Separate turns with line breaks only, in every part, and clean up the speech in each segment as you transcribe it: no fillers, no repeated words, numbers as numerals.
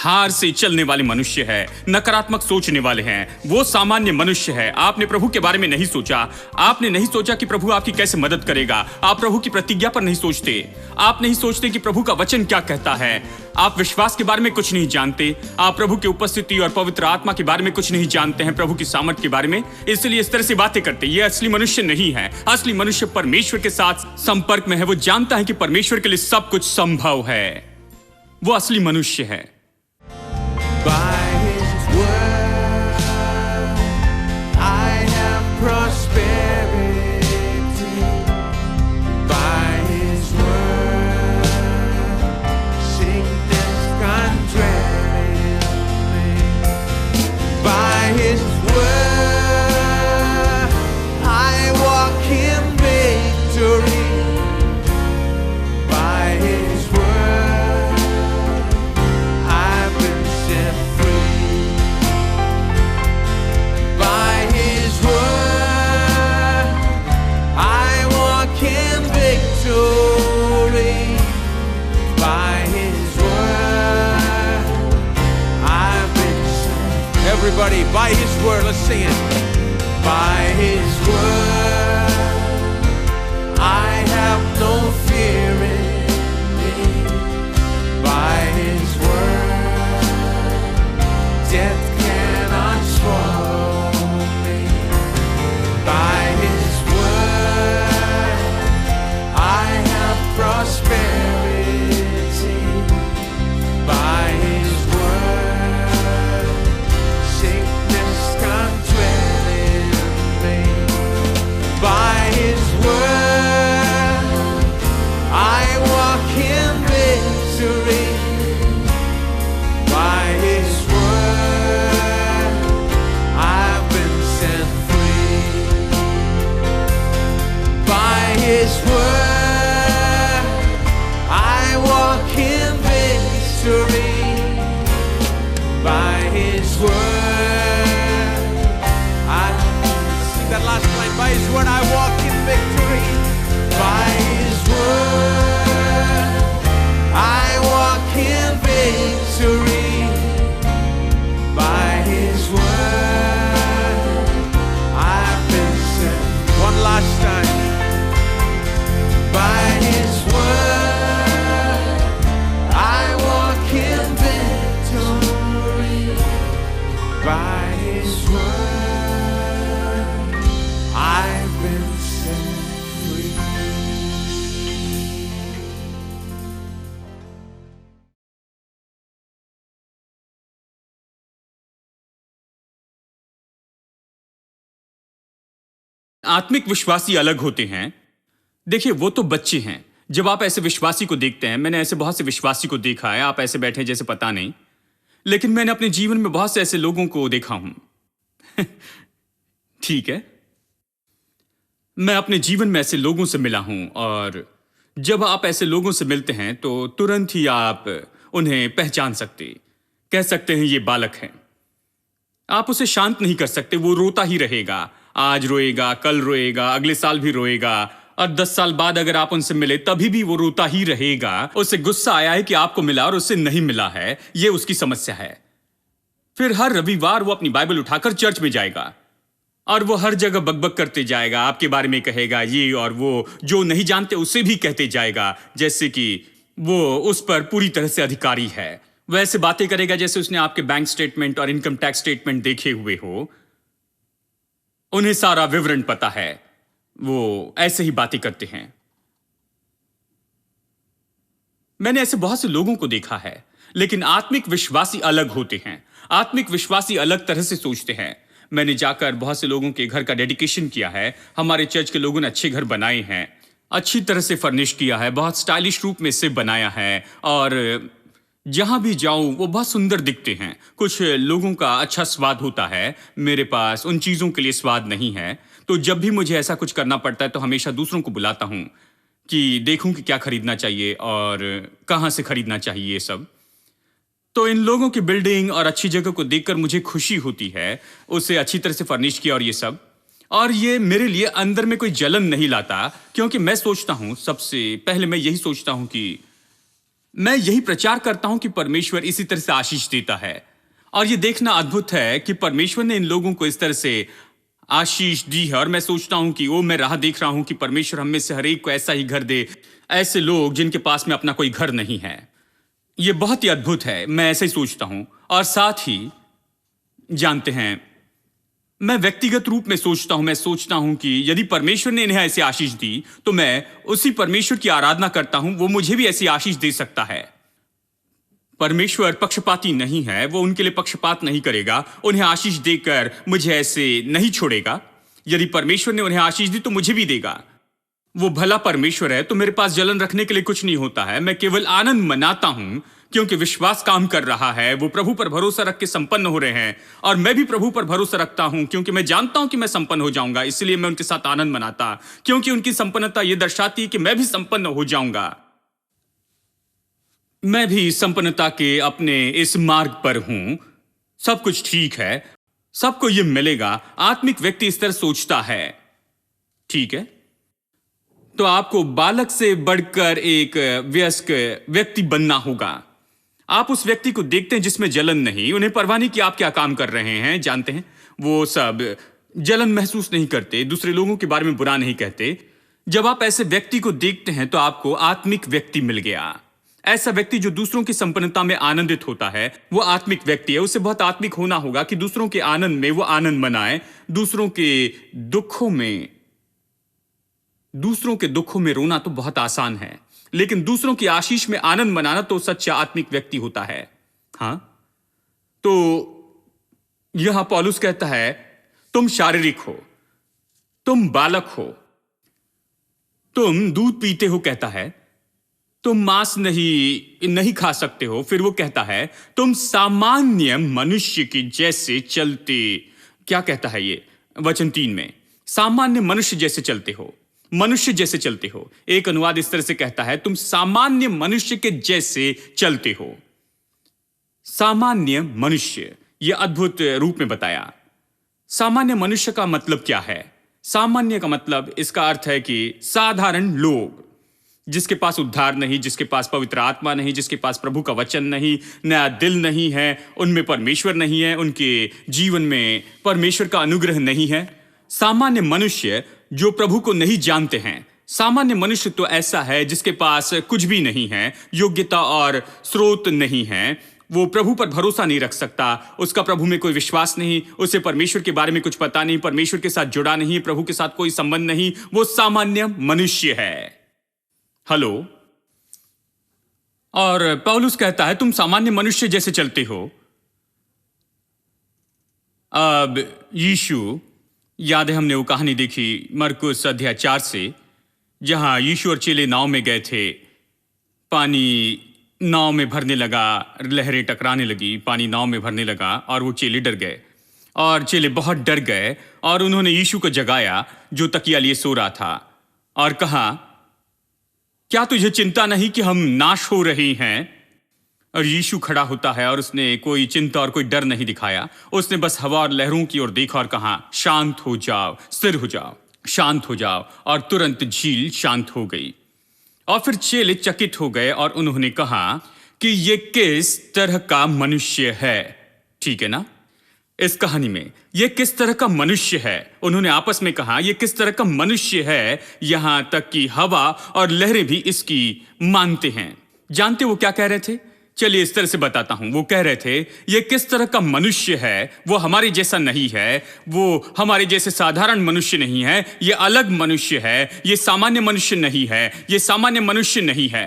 हार से चलने वाले मनुष्य है, नकारात्मक सोचने वाले हैं, वो सामान्य मनुष्य है। आपने प्रभु के बारे में नहीं सोचा। आपने नहीं सोचा कि प्रभु आपकी कैसे मदद करेगा। आप प्रभु की प्रतिज्ञा पर नहीं सोचते। आप नहीं सोचते कि प्रभु का वचन क्या कहता है। आप विश्वास के बारे में कुछ नहीं जानते। आप प्रभु की उपस्थिति और पवित्र आत्मा के बारे में कुछ नहीं जानते हैं, प्रभु की सामर्थ के बारे में, इसलिए इस तरह से बातें करते। ये असली मनुष्य नहीं है। असली मनुष्य परमेश्वर के साथ संपर्क में है। वो जानता है कि परमेश्वर के लिए सब कुछ संभव है। वो असली मनुष्य है।
By His word, I have prosperity. By His word, sickness gone trembling. By His word, I walk in victory. By His word, I've been set free. By His word, I walk in victory. By His word, I've been set. Everybody, by His word, let's sing it. By His word, I have no fear in me. By His word, death cannot swallow me. By His word, I have prosperity. By His word, sickness can't dwell in me. By His word, I walk in victory. By His word, I've been set free. By His word, I walk in victory. By His word, I sing that last line. By His word, I walk in victory. By His word, I walk in victory. By His word, I've been set. One last time. By His word, I walk in victory. By His word, I've been set free.
आत्मिक विश्वासी अलग होते हैं। देखिए, वो तो बच्चे हैं। जब आप ऐसे विश्वासी को देखते हैं, मैंने ऐसे बहुत से विश्वासी को देखा है। आप ऐसे बैठे हैं जैसे पता नहीं, लेकिन मैंने अपने जीवन में बहुत से ऐसे लोगों को देखा हूं। ठीक है, मैं अपने जीवन में ऐसे लोगों से मिला हूं, और जब आप ऐसे लोगों से मिलते हैं तो तुरंत ही आप उन्हें पहचान सकते, कह सकते हैं ये बालक है। आप उसे शांत नहीं कर सकते। वो रोता ही रहेगा। आज रोएगा, कल रोएगा, अगले साल भी रोएगा, और 10 साल बाद अगर आप उनसे मिले तभी भी वो रोता ही रहेगा। उसे गुस्सा आया है कि आपको मिला और उससे नहीं मिला है। ये उसकी समस्या है। फिर हर रविवार वो अपनी बाइबल उठाकर चर्च में जाएगा, और वो हर जगह बकबक करते जाएगा, आपके बारे में कहेगा ये और वो, जो नहीं जानते उसे भी कहते जाएगा, जैसे कि वो उस पर पूरी तरह से अधिकारी है। वैसे बातें करेगा जैसे उसने आपके बैंक स्टेटमेंट और इनकम टैक्स स्टेटमेंट देखे हुए हो। उन्हें सारा विवरण पता है। वो ऐसे ही बातें करते हैं। मैंने ऐसे बहुत से लोगों को देखा है। लेकिन आत्मिक विश्वासी अलग होते हैं। आत्मिक विश्वासी अलग तरह से सोचते हैं। मैंने जाकर बहुत से लोगों के घर का डेडिकेशन किया है। हमारे चर्च के लोगों ने अच्छे घर बनाए हैं, अच्छी तरह से फर्निश किया है, बहुत स्टाइलिश रूप में इसे बनाया है, और जहां भी जाऊं वो बहुत सुंदर दिखते हैं। कुछ लोगों का अच्छा स्वाद होता है, मेरे पास उन चीजों के लिए स्वाद नहीं है। तो जब भी मुझे ऐसा कुछ करना पड़ता है तो हमेशा दूसरों को बुलाता हूं कि देखूं कि क्या खरीदना चाहिए और कहां से खरीदना चाहिए ये सब। तो इन लोगों की बिल्डिंग और अच्छी जगह को देखकर मुझे खुशी होती है। उसे अच्छी तरह से फर्निश किया और ये सब, और ये मेरे लिए अंदर में कोई जलन नहीं लाता, क्योंकि मैं सोचता हूं, सबसे पहले मैं यही सोचता हूं कि मैं यही प्रचार करता हूं कि परमेश्वर इसी तरह से आशीष देता है, और यह देखना अद्भुत है कि परमेश्वर ने इन लोगों को इस तरह से आशीष दी है। और मैं सोचता हूं कि मैं राह देख रहा हूं कि परमेश्वर हम में से हर एक को ऐसा ही घर दे, ऐसे लोग जिनके पास में अपना कोई घर नहीं है। यह बहुत ही अद्भुत है, मैं ऐसे ही सोचता हूं। और साथ ही जानते हैं, मैं व्यक्तिगत रूप में सोचता हूं, मैं सोचता हूं कि यदि परमेश्वर ने इन्हें ऐसी आशीष दी तो मैं उसी परमेश्वर की आराधना करता हूं, वो मुझे भी ऐसी आशीष दे सकता है। परमेश्वर पक्षपाती नहीं है, वो उनके लिए पक्षपात नहीं करेगा, उन्हें आशीष देकर मुझे ऐसे नहीं छोड़ेगा। यदि परमेश्वर ने उन्हें आशीष दी तो मुझे भी देगा। वो भला परमेश्वर है, तो मेरे पास जलन रखने के लिए कुछ नहीं होता है। मैं केवल आनंद मनाता हूं क्योंकि विश्वास काम कर रहा है, वो प्रभु पर भरोसा रख के संपन्न हो रहे हैं, और मैं भी प्रभु पर भरोसा रखता हूं क्योंकि मैं जानता हूं कि मैं संपन्न हो जाऊंगा। इसलिए मैं उनके साथ आनंद मनाता, क्योंकि उनकी संपन्नता यह दर्शाती है कि मैं भी संपन्न हो जाऊंगा। मैं भी संपन्नता के अपने इस मार्ग पर हूं। सब कुछ ठीक है, सबको यह मिलेगा। आत्मिक व्यक्ति इस तरह सोचता है, ठीक है? तो आपको बालक से बढ़कर एक वयस्क व्यक्ति बनना होगा। आप उस व्यक्ति को देखते हैं जिसमें जलन नहीं, उन्हें परवाह नहीं कि आप क्या काम कर रहे हैं। जानते हैं, वो सब जलन महसूस नहीं करते, दूसरे लोगों के बारे में बुरा नहीं कहते। जब आप ऐसे व्यक्ति को देखते हैं तो आपको आत्मिक व्यक्ति मिल गया। ऐसा व्यक्ति जो दूसरों की संपन्नता में आनंदित होता है, वो आत्मिक व्यक्ति है। उसे बहुत आत्मिक होना होगा कि दूसरों के आनंद में वो आनंद मनाए, दूसरों के दुखों में रोना तो बहुत आसान है, लेकिन दूसरों की आशीष में आनंद मनाना तो सच्चा आत्मिक व्यक्ति होता है। हां, तो यहां पौलुस कहता है, तुम शारीरिक हो, तुम बालक हो, तुम दूध पीते हो, कहता है तुम मांस नहीं खा सकते हो। फिर वो कहता है तुम सामान्य मनुष्य की जैसे चलते, क्या कहता है ये वचन 3 में, सामान्य मनुष्य जैसे चलते हो, मनुष्य जैसे चलते हो। एक अनुवाद इस तरह से कहता है तुम सामान्य मनुष्य के जैसे चलते हो। सामान्य मनुष्य, यह अद्भुत रूप में बताया। सामान्य मनुष्य का मतलब क्या है? सामान्य का मतलब, इसका अर्थ है कि साधारण लोग, जिसके पास उद्धार नहीं, जिसके पास पवित्र आत्मा नहीं, जिसके पास प्रभु का वचन नहीं, नया दिल नहीं है, उनमें परमेश्वर नहीं है, उनके जीवन में परमेश्वर का अनुग्रह नहीं है। सामान्य मनुष्य जो प्रभु को नहीं जानते हैं। सामान्य मनुष्य तो ऐसा है जिसके पास कुछ भी नहीं है, योग्यता और स्रोत नहीं है, वो प्रभु पर भरोसा नहीं रख सकता, उसका प्रभु में कोई विश्वास नहीं, उसे परमेश्वर के बारे में कुछ पता नहीं, परमेश्वर के साथ जुड़ा नहीं, प्रभु के साथ कोई संबंध नहीं, वो सामान्य मनुष्य है। हेलो। और पौलुस कहता है तुम सामान्य मनुष्य जैसे चलते हो। अब यीशु, याद है हमने वो कहानी देखी मरकुस अध्याय 4 से, जहां यीशु और चेले नाव में गए थे, पानी नाव में भरने लगा, लहरें टकराने लगी, पानी नाव में भरने लगा और वो चेले डर गए, और चेले बहुत डर गए, और उन्होंने यीशु को जगाया जो तकिया लिए सो रहा था, और कहा क्या तुझे चिंता नहीं कि हम नाश हो रहे हैं? और यीशु खड़ा होता है और उसने कोई चिंता और कोई डर नहीं दिखाया। उसने बस हवा और लहरों की ओर देखा और कहा शांत हो जाओ, स्थिर हो जाओ, शांत हो जाओ, और तुरंत झील शांत हो गई। और फिर चेले चकित हो गए और उन्होंने कहा कि ये किस तरह का मनुष्य है। ठीक है ना? इस कहानी में ये किस तरह का मनुष्य है, उन्होंने आपस में कहा ये किस तरह का मनुष्य है, यहां तक कि हवा और लहरें भी इसकी मानते हैं। जानते वो क्या कह रहे थे? चलिए इस तरह से बताता हूं। वो कह रहे थे ये किस तरह का मनुष्य है, वो हमारे जैसा नहीं है, वो हमारे जैसे साधारण मनुष्य नहीं है, ये अलग मनुष्य है, ये सामान्य मनुष्य नहीं है, ये सामान्य मनुष्य नहीं है।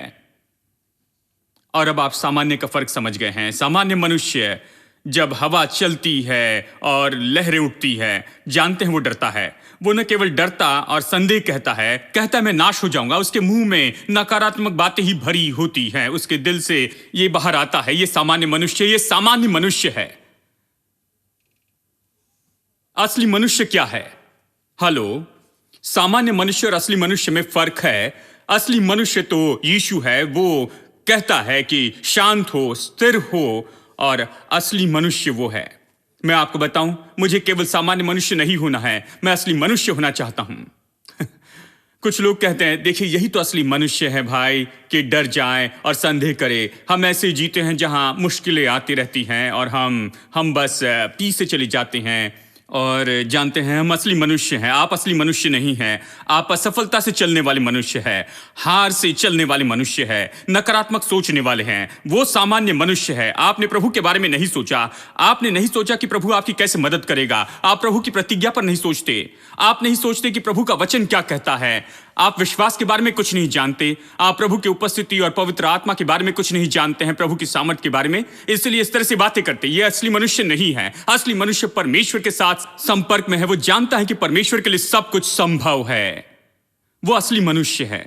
और अब आप सामान्य का फर्क समझ गए हैं। सामान्य मनुष्य जब हवा चलती है और लहरें उठती है, जानते हैं वो डरता है। वो न केवल डरता और संदेह कहता है मैं नाश हो जाऊंगा। उसके मुंह में नकारात्मक बातें ही भरी होती हैं, उसके दिल से ये बाहर आता है, ये सामान्य मनुष्य, ये सामान्य मनुष्य है। असली मनुष्य क्या है? हेलो, सामान्य मनुष्य और असली मनुष्य में फर्क है। असली मनुष्य तो यीशु है, वो कहता है कि शांत हो, स्थिर हो, और असली मनुष्य वो है। मैं आपको बताऊं, मुझे केवल सामान्य मनुष्य नहीं होना है, मैं असली मनुष्य होना चाहता हूं। कुछ लोग कहते हैं देखिए यही तो असली मनुष्य है भाई, कि डर जाएं और संदेह करें। हम ऐसे जीते हैं जहां मुश्किलें आती रहती हैं और हम बस पीछे चले जाते हैं और जानते हैं हम असली मनुष्य हैं। आप असली मनुष्य नहीं हैं। आप असफलता से चलने वाले मनुष्य हैं, हार से चलने वाले मनुष्य हैं, नकारात्मक सोचने वाले हैं। वो सामान्य मनुष्य है। आपने प्रभु के बारे में नहीं सोचा। आपने नहीं सोचा कि प्रभु आपकी कैसे मदद करेगा। आप प्रभु की प्रतिज्ञा पर नहीं सोचते। आप नहीं सोचते कि प्रभु का वचन क्या कहता है। आप विश्वास के बारे में कुछ नहीं जानते। आप प्रभु की उपस्थिति और पवित्र आत्मा के बारे में कुछ नहीं जानते हैं, प्रभु की सामर्थ के बारे में, इसलिए इस तरह से बातें करते। ये असली मनुष्य नहीं है। असली मनुष्य परमेश्वर के साथ संपर्क में है। वो जानता है कि परमेश्वर के लिए सब कुछ संभव है। वो असली मनुष्य है।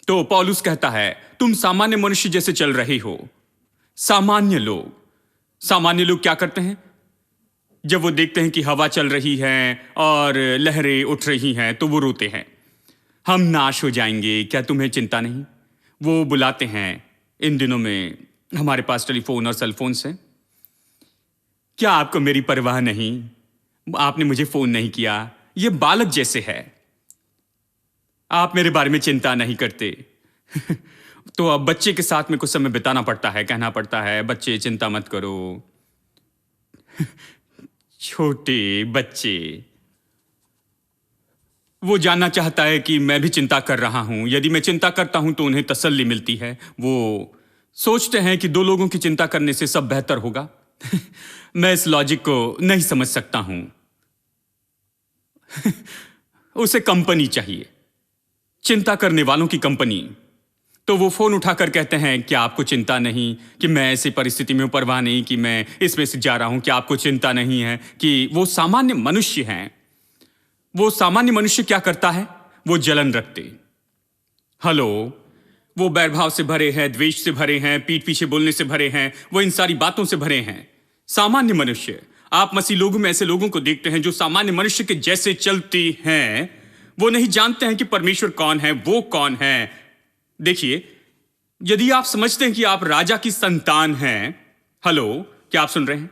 तो पौलुस कहता है तुम सामान्य मनुष्य जैसे चल रहे हो। सामान्य लोग क्या करते हैं? जब वो देखते हैं कि हवा चल रही है और लहरें उठ रही हैं तो वो रोते हैं, हम नाश हो जाएंगे, क्या तुम्हें चिंता नहीं? वो बुलाते हैं। इन दिनों में हमारे पास टेलीफोन और सेल फोन हैं। क्या आपको मेरी परवाह नहीं? आपने मुझे फोन नहीं किया। ये बालक जैसे है। आप मेरे बारे में चिंता नहीं करते। तो अब बच्चे के साथ में कुछ समय बिताना पड़ता है, कहना पड़ता है बच्चे चिंता मत करो। छोटे बच्चे, वो जानना चाहता है कि मैं भी चिंता कर रहा हूं। यदि मैं चिंता करता हूं तो उन्हें तसल्ली मिलती है। वो सोचते हैं कि दो लोगों की चिंता करने से सब बेहतर होगा। मैं इस लॉजिक को नहीं समझ सकता हूं। उसे कंपनी चाहिए, चिंता करने वालों की कंपनी। तो वो फोन उठाकर कहते हैं क्या आपको चिंता नहीं कि मैं ऐसी परिस्थिति में हूं, परवाह नहीं कि मैं इसमें से जा रहा हूं, क्या आपको चिंता नहीं है? कि वो सामान्य मनुष्य हैं। वो सामान्य मनुष्य क्या करता है? वो जलन रखते। हेलो, वो बैरभाव से भरे हैं, द्वेष से भरे हैं, पीठ पीछे बोलने से भरे हैं, वो इन सारी बातों से भरे हैं। सामान्य मनुष्य। आप मसीह लोगों में ऐसे लोगों को देखते हैं जो सामान्य मनुष्य के जैसे चलते हैं। वो नहीं जानते हैं कि परमेश्वर कौन है, वो कौन है। देखिए, यदि आप समझते हैं कि आप राजा की संतान हैं, हेलो, क्या आप सुन रहे हैं?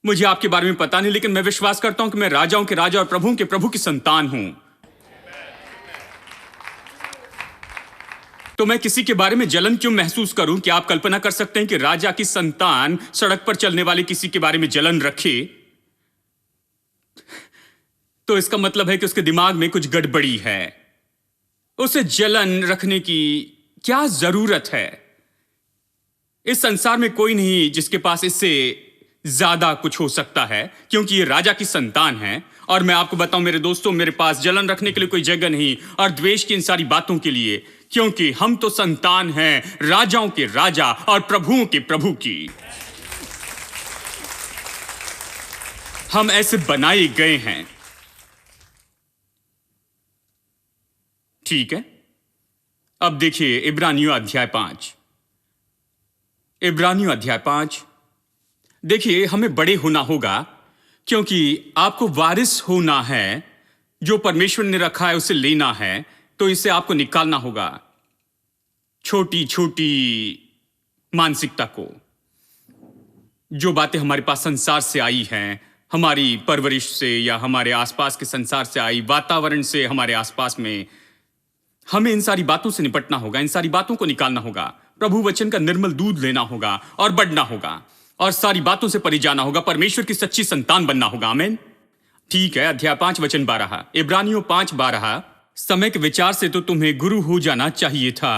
मुझे आपके बारे में पता नहीं, लेकिन मैं विश्वास करता हूं कि मैं राजाओं के राजा और प्रभुओं के प्रभु की संतान हूं। तो मैं किसी के बारे में जलन क्यों महसूस करूं? कि आप कल्पना कर सकते हैं कि राजा की संतान सड़क पर चलने वाले किसी के बारे में जलन रखे? तो इसका मतलब है कि उसके दिमाग में कुछ गड़बड़ी है। उसे जलन रखने की क्या जरूरत है? इस संसार में कोई नहीं जिसके पास इससे ज्यादा कुछ हो सकता है, क्योंकि ये राजा की संतान है। और मैं आपको बताऊं मेरे दोस्तों, मेरे पास जलन रखने के लिए कोई जगह नहीं, और द्वेष की इन सारी बातों के लिए, क्योंकि हम तो संतान हैं राजाओं के राजा और प्रभुओं के प्रभु की। हम ऐसे बनाए गए हैं। ठीक है, अब देखिए इब्रानियों अध्याय 5। इब्रानियों अध्याय 5 देखिए, हमें बड़े होना होगा, क्योंकि आपको वारिस होना है। जो परमेश्वर ने रखा है उसे लेना है, तो इसे आपको निकालना होगा छोटी छोटी मानसिकता को। जो बातें हमारे पास संसार से आई हैं, हमारी परवरिश से या हमारे आसपास के संसार से आई, वातावरण से, हमारे आसपास में, हमें इन सारी बातों से निपटना होगा। इन सारी बातों को निकालना होगा। प्रभु वचन का निर्मल दूध लेना होगा और बढ़ना होगा और सारी बातों से परे जाना होगा। परमेश्वर की सच्ची संतान बनना होगा। आमीन। ठीक है, अध्याय 5 वचन 12, इब्रानियों 5:12। समय के विचार से तो तुम्हें गुरु हो जाना चाहिए था।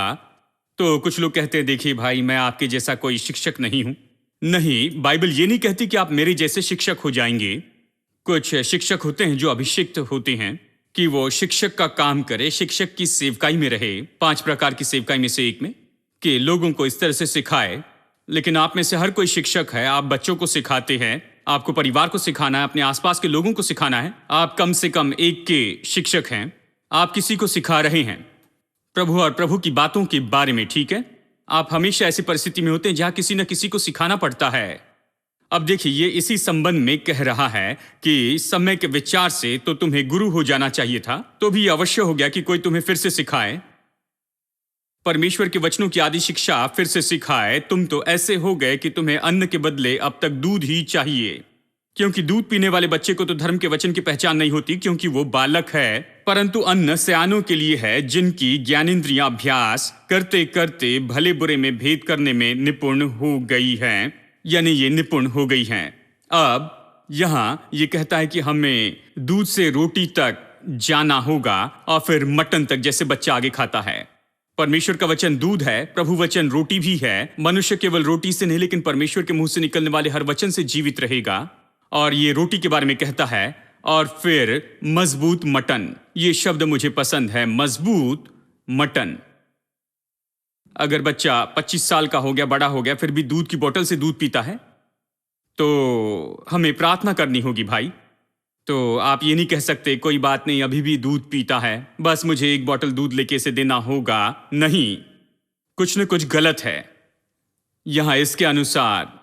तो कुछ लोग कहते हैं देखिए भाई, मैं आपके जैसा कोई शिक्षक नहीं हूं। नहीं, बाइबल ये नहीं कहती कि आप मेरे जैसे शिक्षक हो जाएंगे। कुछ शिक्षक होते हैं जो अभिषिक्त होते हैं कि वो शिक्षक का काम करे, शिक्षक की सेवकाई में रहे, 5 प्रकार की सेवकाई में से एक में, कि लोगों को इस तरह से सिखाए। लेकिन आप में से हर कोई शिक्षक है। आप बच्चों को सिखाते हैं, आपको परिवार को सिखाना है, अपने आसपास के लोगों को सिखाना है। आप कम से कम एक के शिक्षक हैं। आप किसी को सिखा रहे हैं प्रभु और प्रभु की बातों के बारे में। ठीक है, आप हमेशा ऐसी परिस्थिति में होते हैं जहां किसी न किसी को सिखाना पड़ता है। अब देखिए, ये इसी संबंध में कह रहा है कि समय के विचार से तो तुम्हें गुरु हो जाना चाहिए था, तो भी अवश्य हो गया कि कोई तुम्हें फिर से सिखाए, परमेश्वर के वचनों की आदि शिक्षा फिर से सिखाए। तुम तो ऐसे हो गए कि तुम्हें अन्न के बदले अब तक दूध ही चाहिए। क्योंकि दूध पीने वाले बच्चे को तो धर्म के वचन की पहचान नहीं होती, क्योंकि वो बालक है। परंतु अन्न सयानों के लिए है, जिनकी ज्ञानेंद्रियां अभ्यास करते करते भले बुरे में भेद करने में निपुण हो गई हैं, यानी ये निपुण हो गई हैं। अब यहाँ ये कहता है कि हमें दूध से रोटी तक जाना होगा और फिर मटन तक, जैसे बच्चा आगे खाता है। परमेश्वर का वचन दूध है, प्रभु वचन रोटी भी है। मनुष्य केवल रोटी से नहीं, लेकिन परमेश्वर के मुंह से निकलने वाले हर वचन से जीवित रहेगा। और ये रोटी के बारे में कहता है। और फिर मजबूत मटन, ये शब्द मुझे पसंद है, मजबूत मटन। अगर बच्चा 25 साल का हो गया, बड़ा हो गया, फिर भी दूध की बोतल से दूध पीता है, तो हमें प्रार्थना करनी होगी भाई। तो आप ये नहीं कह सकते कोई बात नहीं, अभी भी दूध पीता है, बस मुझे 1 बोतल दूध लेके इसे देना होगा। नहीं, कुछ न कुछ गलत है। यहां इसके अनुसार,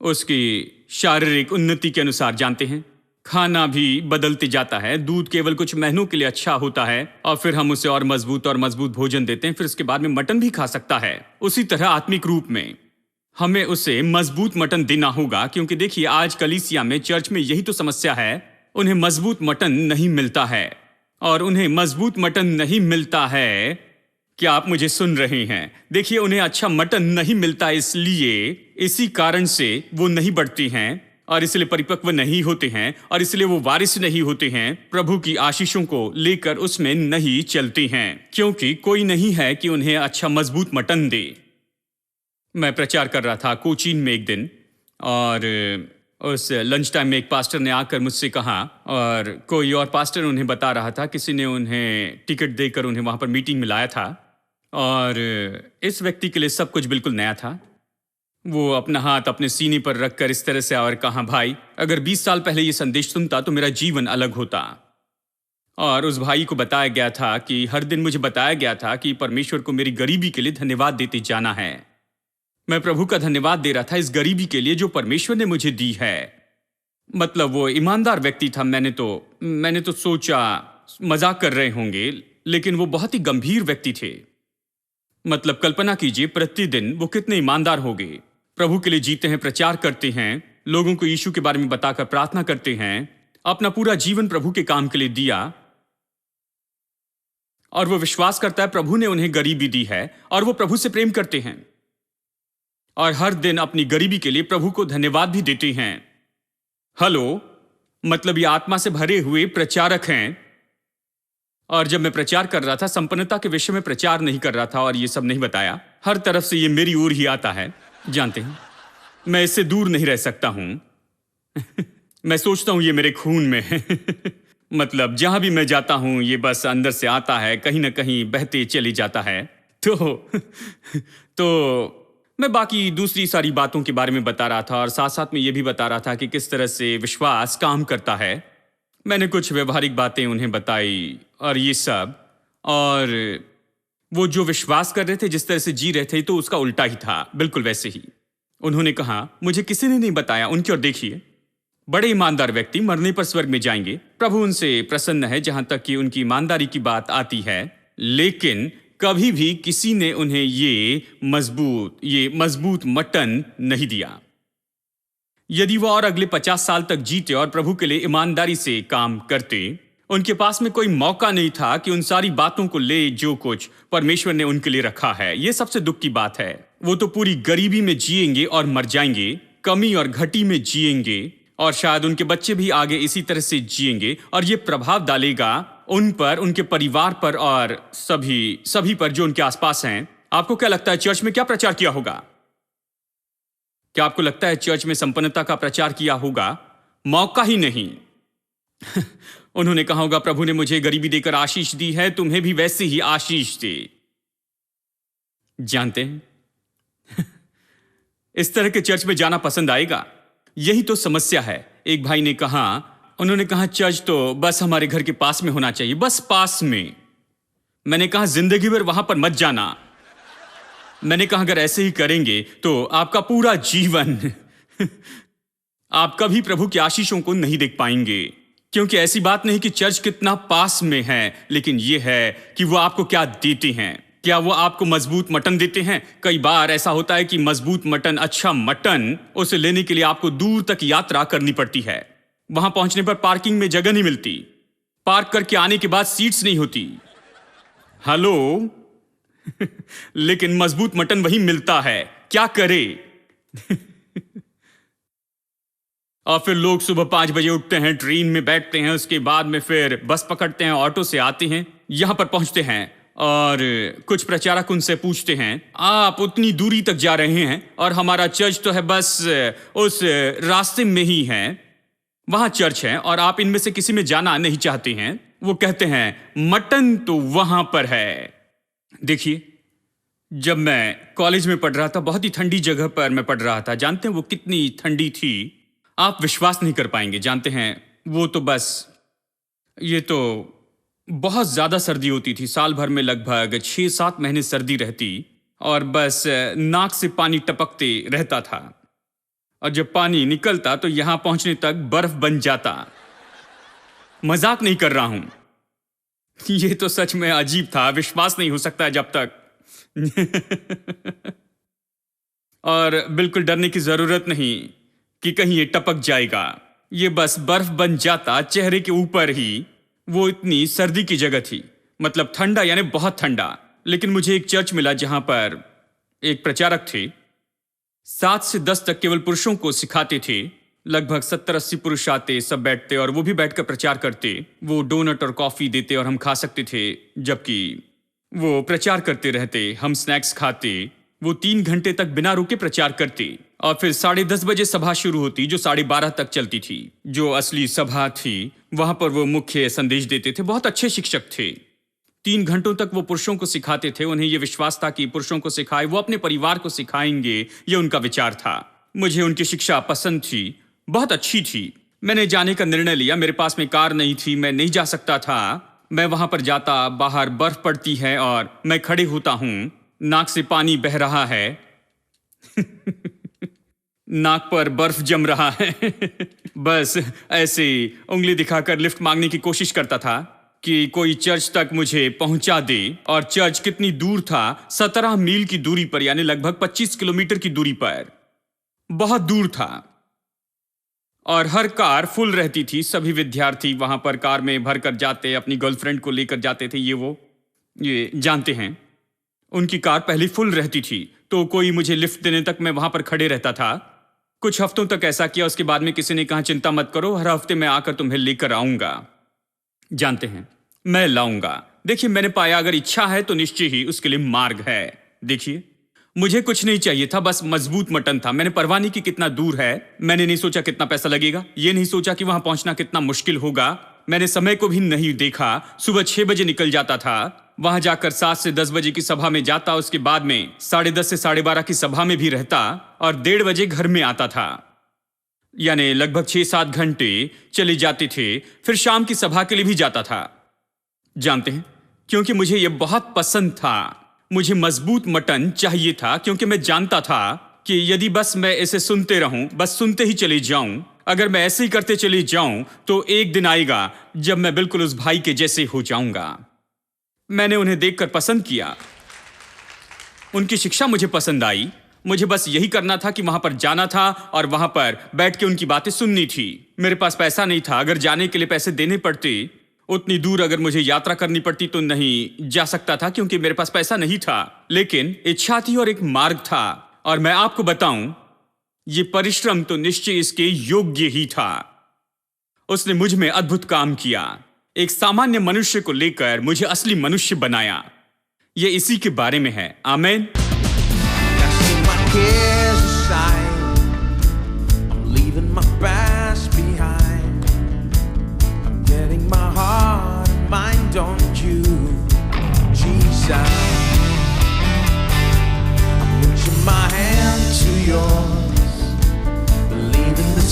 उसकी शारीरिक उन्नति के अनुसार, जानते हैं, खाना भी बदलते जाता है। दूध केवल कुछ महीनों के लिए अच्छा होता है और फिर हम उसे और मजबूत भोजन देते हैं, फिर उसके बाद में मटन भी खा सकता है। उसी तरह आत्मिक रूप में हमें उसे मजबूत मटन देना होगा, क्योंकि देखिए आज कलीसिया में, चर्च में यही तो समस्या है, उन्हें मजबूत मटन नहीं मिलता है। और उन्हें मजबूत मटन नहीं मिलता है, क्या आप मुझे सुन रहे हैं? देखिए, उन्हें अच्छा मटन नहीं मिलता, इसलिए इसी कारण से वो नहीं बढ़ती हैं और इसलिए परिपक्व नहीं होते हैं और इसलिए वो वारिस नहीं होते हैं, प्रभु की आशीषों को लेकर उसमें नहीं चलते हैं, क्योंकि कोई नहीं है कि उन्हें अच्छा मजबूत मटन दे। मैं प्रचार कर रहा था कोचीन में एक दिन, और उस लंच टाइम में एक पास्टर ने आकर मुझसे कहा, और कोई और पास्टर उन्हें बता रहा था, किसी ने उन्हें टिकट देकर उन्हें वहां पर मीटिंग में लाया था, और इस व्यक्ति के लिए सब कुछ बिल्कुल नया था। वो अपना हाथ अपने सीने पर रखकर इस तरह से और कहा, भाई, अगर 20 साल पहले ये संदेश सुनता तो मेरा जीवन अलग होता। और उस भाई को बताया गया था कि हर दिन मुझे बताया गया था कि परमेश्वर को मेरी गरीबी के लिए धन्यवाद देते जाना है। मैं प्रभु का धन्यवाद दे रहा था इस गरीबी के लिए जो परमेश्वर ने मुझे दी है। मतलब वो ईमानदार व्यक्ति था। मैंने तो सोचा मजाक कर रहे होंगे, लेकिन वो बहुत ही गंभीर व्यक्ति थे। मतलब कल्पना कीजिए, प्रतिदिन वो कितने ईमानदार हो गए। प्रभु के लिए जीते हैं, प्रचार करते हैं, लोगों को यीशु के बारे में बताकर प्रार्थना करते हैं, अपना पूरा जीवन प्रभु के काम के लिए दिया। और वो विश्वास करता है प्रभु ने उन्हें गरीबी दी है और वो प्रभु से प्रेम करते हैं और हर दिन अपनी गरीबी के लिए प्रभु को धन्यवाद भी देते हैं। हेलो, मतलब ये आत्मा से भरे हुए प्रचारक हैं। और जब मैं प्रचार कर रहा था, संपन्नता के विषय में प्रचार नहीं कर रहा था और ये सब नहीं बताया। हर तरफ से ये मेरी ओर ही आता है, जानते हैं, मैं इससे दूर नहीं रह सकता हूं। मैं सोचता हूं ये मेरे खून में है। मतलब जहां भी मैं जाता हूं ये बस अंदर से आता है, कहीं ना कहीं बहते चले जाता है। तो मैं बाकी दूसरी सारी बातों के बारे में बता रहा था और साथ साथ में ये भी बता रहा था कि किस तरह से विश्वास काम करता है। मैंने कुछ व्यवहारिक बातें उन्हें बताई और ये सब, और वो जो विश्वास कर रहे थे, जिस तरह से जी रहे थे, तो उसका उल्टा ही था, बिल्कुल वैसे ही। उन्होंने कहा, मुझे किसी ने नहीं बताया। उनकी ओर देखिए, बड़े ईमानदार व्यक्ति मरने पर स्वर्ग में जाएंगे। प्रभु उनसे प्रसन्न है जहां तक कि उनकी ईमानदारी की बात आती है, लेकिन कभी भी किसी ने उन्हें ये मजबूत मटन नहीं दिया। यदि वो और अगले 50 साल तक जीते और प्रभु के लिए ईमानदारी से काम करते, उनके पास में कोई मौका नहीं था कि उन सारी बातों को ले जो कुछ परमेश्वर ने उनके लिए रखा है। ये सबसे दुख की बात है। वो तो पूरी गरीबी में जिएंगे और मर जाएंगे, कमी और घटी में जिएंगे, और शायद उनके बच्चे भी आगे इसी तरह से जिएंगे, और ये प्रभाव डालेगा उन पर, उनके परिवार पर और सभी पर जो उनके आसपास हैं। आपको क्या लगता है चर्च में क्या प्रचार किया होगा? क्या आपको लगता है चर्च में संपन्नता का प्रचार किया होगा? मौका ही नहीं। उन्होंने कहा होगा, प्रभु ने मुझे गरीबी देकर आशीष दी है, तुम्हें भी वैसे ही आशीष दे। जानते हैं, इस तरह के चर्च में जाना पसंद आएगा। यही तो समस्या है। एक भाई ने कहा, उन्होंने कहा, चर्च तो बस हमारे घर के पास में होना चाहिए, बस पास में। मैंने कहा, जिंदगी भर वहां पर मत जाना। मैंने कहा, अगर ऐसे ही करेंगे तो आपका पूरा जीवन आप कभी प्रभु की आशीषों को नहीं देख पाएंगे। क्योंकि ऐसी बात नहीं कि चर्च कितना पास में है, लेकिन यह है कि वो आपको क्या देते हैं। क्या वो आपको मजबूत मटन देते हैं? कई बार ऐसा होता है कि मजबूत मटन, अच्छा मटन, उसे लेने के लिए आपको दूर तक यात्रा करनी पड़ती है। वहां पहुंचने पर पार्किंग में जगह नहीं मिलती। पार्क करके आने के बाद सीट्स नहीं होती। हेलो लेकिन मजबूत मटन वही मिलता है, क्या करे? और फिर लोग सुबह 5 बजे उठते हैं, ट्रेन में बैठते हैं, उसके बाद में फिर बस पकड़ते हैं, ऑटो से आते हैं, यहां पर पहुंचते हैं और कुछ प्रचारक उनसे पूछते हैं, आप उतनी दूरी तक जा रहे हैं और हमारा चर्च तो है बस उस रास्ते में ही है, वहां चर्च है और आप इनमें से किसी में जाना नहीं चाहते हैं। वो कहते हैं मटन तो वहां पर है। देखिए, जब मैं कॉलेज में पढ़ रहा था, बहुत ही ठंडी जगह पर मैं पढ़ रहा था। जानते हैं वो कितनी ठंडी थी, आप विश्वास नहीं कर पाएंगे। जानते हैं वो तो बस, ये तो बहुत ज्यादा सर्दी होती थी। साल भर में लगभग 6-7 महीने सर्दी रहती और बस नाक से पानी टपकते रहता था और जब पानी निकलता तो यहां पहुंचने तक बर्फ बन जाता। मजाक नहीं कर रहा हूं, ये तो सच में अजीब था, विश्वास नहीं हो सकता जब तक। और बिल्कुल डरने की जरूरत नहीं कि कहीं ये टपक जाएगा, ये बस बर्फ बन जाता चेहरे के ऊपर ही। वो इतनी सर्दी की जगह थी, मतलब ठंडा यानी बहुत ठंडा। लेकिन मुझे एक चर्च मिला जहां पर एक प्रचारक थे, 7 से 10 तक केवल पुरुषों को सिखाते थे। लगभग 70-80 पुरुष आते, सब बैठते और वो भी बैठकर प्रचार करते। वो डोनट और कॉफी देते और हम खा सकते थे जबकि वो प्रचार करते रहते। हम स्नैक्स खाते। वो 3 घंटे तक बिना रुके प्रचार करते और फिर 10:30 बजे सभा शुरू होती, जो 12:30 तक चलती थी, जो असली सभा थी। वहां पर वो मुख्य संदेश देते थे। बहुत अच्छे शिक्षक थे। 3 घंटों तक वो पुरुषों को सिखाते थे। उन्हें यह विश्वास था कि पुरुषों को सिखाए वो अपने परिवार को सिखाएंगे, ये उनका विचार था। मुझे उनकी शिक्षा पसंद थी, बहुत अच्छी थी। मैंने जाने का निर्णय लिया। मेरे पास में कार नहीं थी, मैं नहीं जा सकता था। मैं वहां पर जाता, बाहर बर्फ पड़ती है और मैं खड़े होता हूं, नाक से पानी बह रहा है। नाक पर बर्फ जम रहा है। बस ऐसे उंगली दिखाकर लिफ्ट मांगने की कोशिश करता था कि कोई चर्च तक मुझे पहुंचा दे। और चर्च कितनी दूर था? 17 मील की दूरी पर, यानी लगभग 25 किलोमीटर की दूरी पर। बहुत दूर था और हर कार फुल रहती थी। सभी विद्यार्थी वहां पर कार में भरकर जाते, अपनी गर्लफ्रेंड को लेकर जाते थे। ये जानते हैं, उनकी कार पहले फुल रहती थी, तो कोई मुझे लिफ्ट देने तक मैं वहां पर खड़े रहता था। कुछ हफ्तों तक ऐसा किया। उसके बाद में किसी ने कहा, चिंता मत करो, हर हफ्ते मैं आकर तुम्हें लेकर आऊंगा। जानते हैं, मैं लाऊंगा। देखिए, मैंने पाया अगर इच्छा है तो निश्चय ही उसके लिए मार्ग है। देखिए, मुझे कुछ नहीं चाहिए था, बस मजबूत मटन था। मैंने परवाह नहीं की कितना दूर है। मैंने नहीं सोचा कितना पैसा लगेगा, ये नहीं सोचा कि वहां पहुंचना कितना मुश्किल होगा। मैंने समय को भी नहीं देखा। सुबह 6 बजे निकल जाता था, वहां जाकर 7 से 10 बजे की सभा में जाता। उसके बाद में 10:30 से 12:30 की सभा में भी रहता और 1:30 बजे घर में आता था। यानी लगभग 6-7 घंटे चले जाते थे। फिर शाम की सभा के लिए भी जाता था। जानते हैं, क्योंकि मुझे यह बहुत पसंद था। मुझे मजबूत मटन चाहिए था, क्योंकि मैं जानता था कि यदि बस मैं इसे सुनते रहूं, बस सुनते ही चले जाऊं, अगर मैं ऐसे ही करते चले जाऊं, तो एक दिन आएगा जब मैं बिल्कुल उस भाई के जैसे हो जाऊंगा। मैंने उन्हें देखकर पसंद किया, उनकी शिक्षा मुझे पसंद आई। मुझे बस यही करना था कि वहां पर जाना था और वहां पर बैठ के उनकी बातें सुननी थी। मेरे पास पैसा नहीं था। अगर जाने के लिए पैसे देने पड़ते, उतनी दूर अगर मुझे यात्रा करनी पड़ती, तो नहीं जा सकता था, क्योंकि मेरे पास पैसा नहीं था। लेकिन इच्छा थी और एक मार्ग था। और मैं आपको बताऊं, ये परिश्रम तो निश्चय इसके योग्य ही था। उसने मुझ में अद्भुत काम किया। एक सामान्य मनुष्य को लेकर मुझे असली मनुष्य बनाया। ये इसी के बारे में है। आमीन।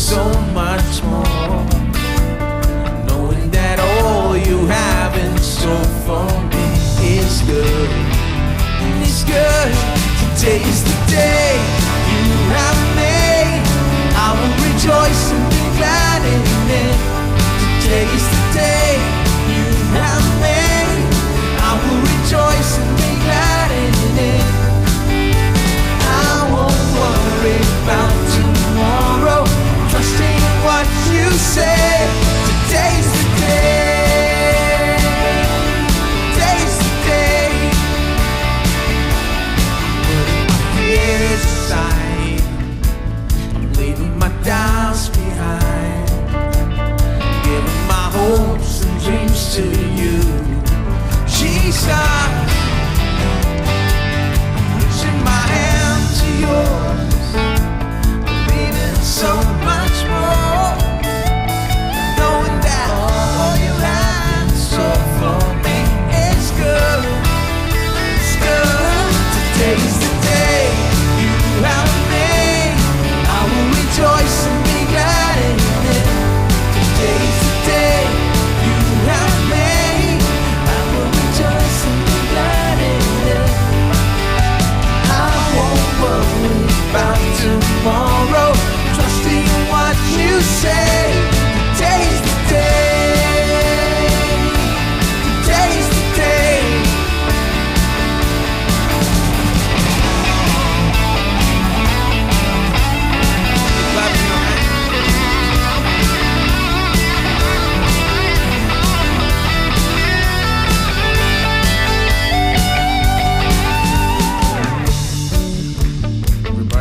So much more, knowing that all you have in store for me is good. It's good. Today is the day you have made. I will rejoice and be glad in it. Today is the day you have made. I will rejoice and be glad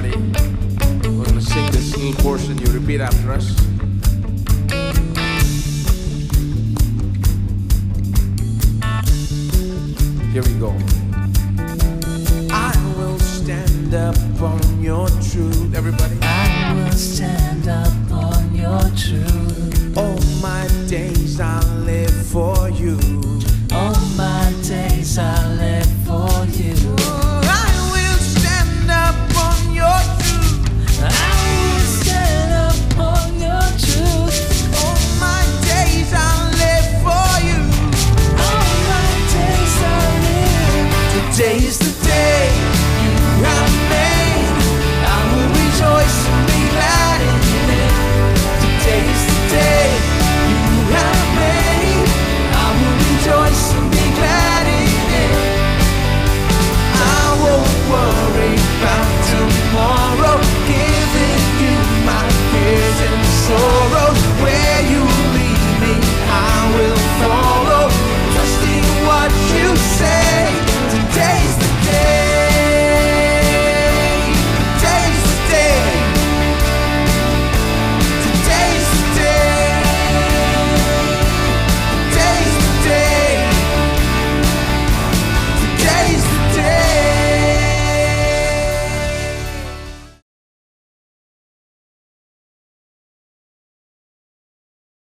everybody. We're gonna sing this little portion. You repeat after us. Here we go.